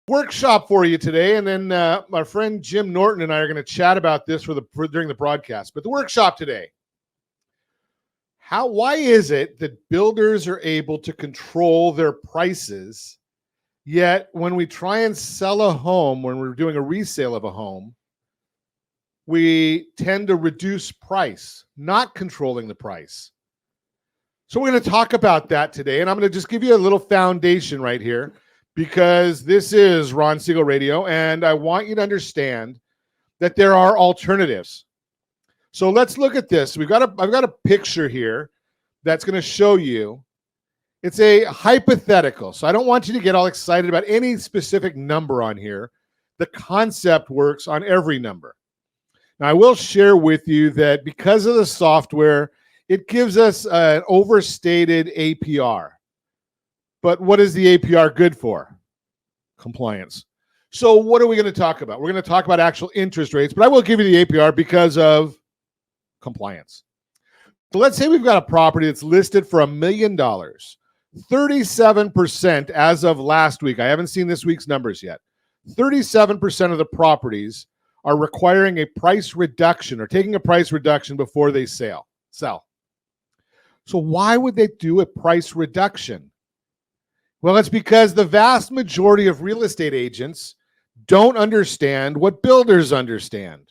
Workshop for you today, and then my friend Jim Norton and I are going to chat about this during the broadcast. But the workshop today, why is it that builders are able to control their prices, yet when we try and sell a home, when we're doing a resale of a home, we tend to reduce price, not controlling the price? So we're going to talk about that today, and I'm going to just give you a little foundation right here, because this is Ron Siegel Radio, and I want you to understand that there are alternatives. So let's look at this. I've got a picture here that's going to show you. It's a hypothetical, so I don't want you to get all excited about any specific number on here. The concept works on every number. Now, I will share with you that because of the software, it gives us an overstated APR. But what is the APR good for? Compliance. So what are we going to talk about? We're going to talk about actual interest rates, but I will give you the APR because of compliance. So let's say we've got a property that's listed for $1 million. 37% as of last week. I haven't seen this week's numbers yet. 37% of the properties are requiring a price reduction or taking a price reduction before they sell. So why would they do a price reduction? Well, it's because the vast majority of real estate agents don't understand what builders understand.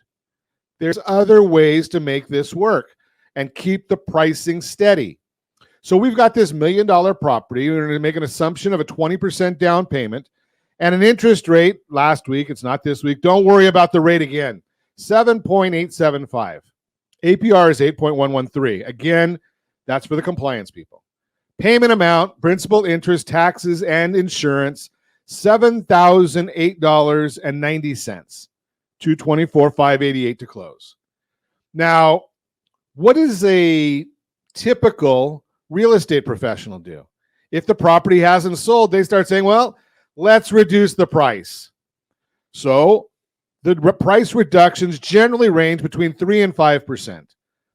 There's other ways to make this work and keep the pricing steady. So we've got this $1 million property. We're going to make an assumption of a 20% down payment and an interest rate last week. It's not this week. Don't worry about the rate again. 7.875. APR is 8.113. Again, that's for the compliance people. Payment amount, principal, interest, taxes, and insurance, $7,008.90. $224,588 to close. Now, what does a typical real estate professional do? If the property hasn't sold, they start saying, well, let's reduce the price. So the price reductions generally range between 3 and 5%.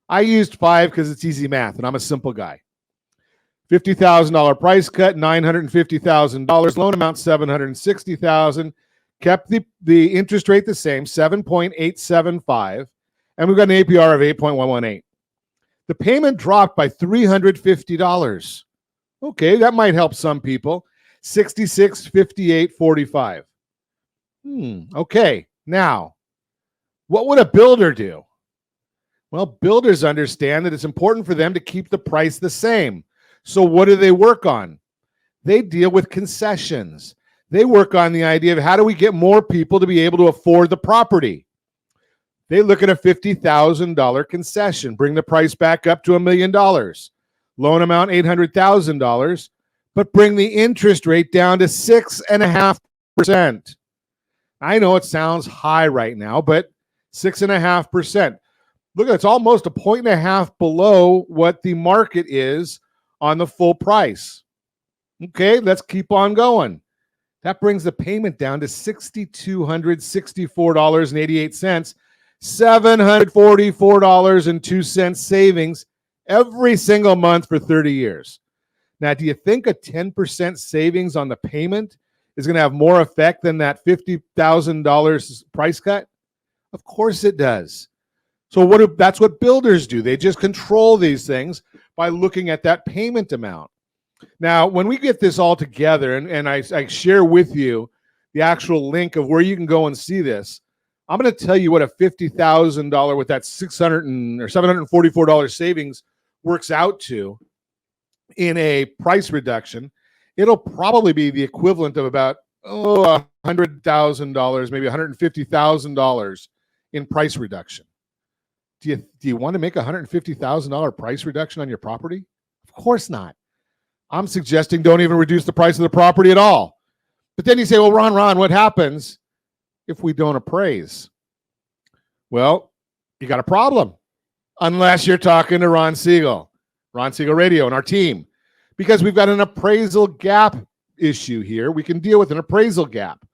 I used 5 because it's easy math, and I'm a simple guy. $50,000 price cut, $950,000. Loan amount, $760,000. Kept the interest rate the same, 7.875, and we've got an APR of 8.118. The payment dropped by $350. Okay, that might help some people. $66.58.45. Okay, now, what would a builder do? Well, builders understand that it's important for them to keep the price the same. So what do they work on? They deal with concessions. They work on the idea of how do we get more people to be able to afford the property. They look at a $50,000 concession, bring the price back up to $1 million. Loan amount $800,000, but bring the interest rate down to 6.5%. I know it sounds high right now, but 6.5%. Look, it's almost a 1.5 below what the market is on the full price. Okay, let's keep on going. That brings the payment down to $6,264.88, $744.02 savings every single month for 30 years. Now, do you think a 10% savings on the payment is going to have more effect than that $50,000 price cut? Of course it does. So that's what builders do. They just control these things by looking at that payment amount. Now, when we get this all together, and I share with you the actual link of where you can go and see this, I'm going to tell you what a $50,000 with that $600 or $744 savings works out to in a price reduction. It'll probably be the equivalent of about $100,000, maybe $150,000 in price reduction. Do you want to make a $150,000 price reduction on your property? Of course not. I'm suggesting don't even reduce the price of the property at all. But then you say, well, Ron, what happens if we don't appraise? Well, you got a problem. Unless you're talking to Ron Siegel Radio and our team. Because we've got an appraisal gap issue here. We can deal with an appraisal gap.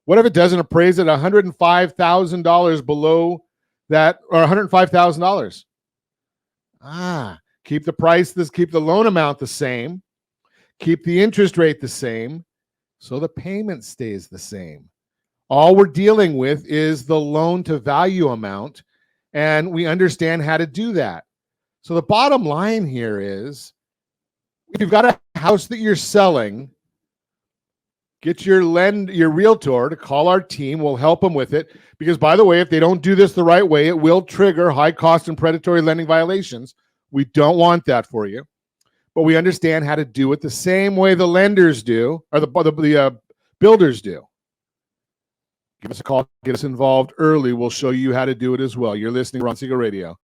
What if it doesn't appraise at $105,000 below that, or $105,000? Keep the price, keep the loan amount the same, keep the interest rate the same, so the payment stays the same. All we're dealing with is the loan to value amount, and we understand how to do that. So the bottom line here is, if you've got a house that you're selling, get your realtor to call our team. We'll help them with it. Because, by the way, if they don't do this the right way, it will trigger high cost and predatory lending violations. We don't want that for you. But we understand how to do it the same way the lenders do, or the builders do. Give us a call. Get us involved early. We'll show you how to do it as well. You're listening to Ron Siegel Radio.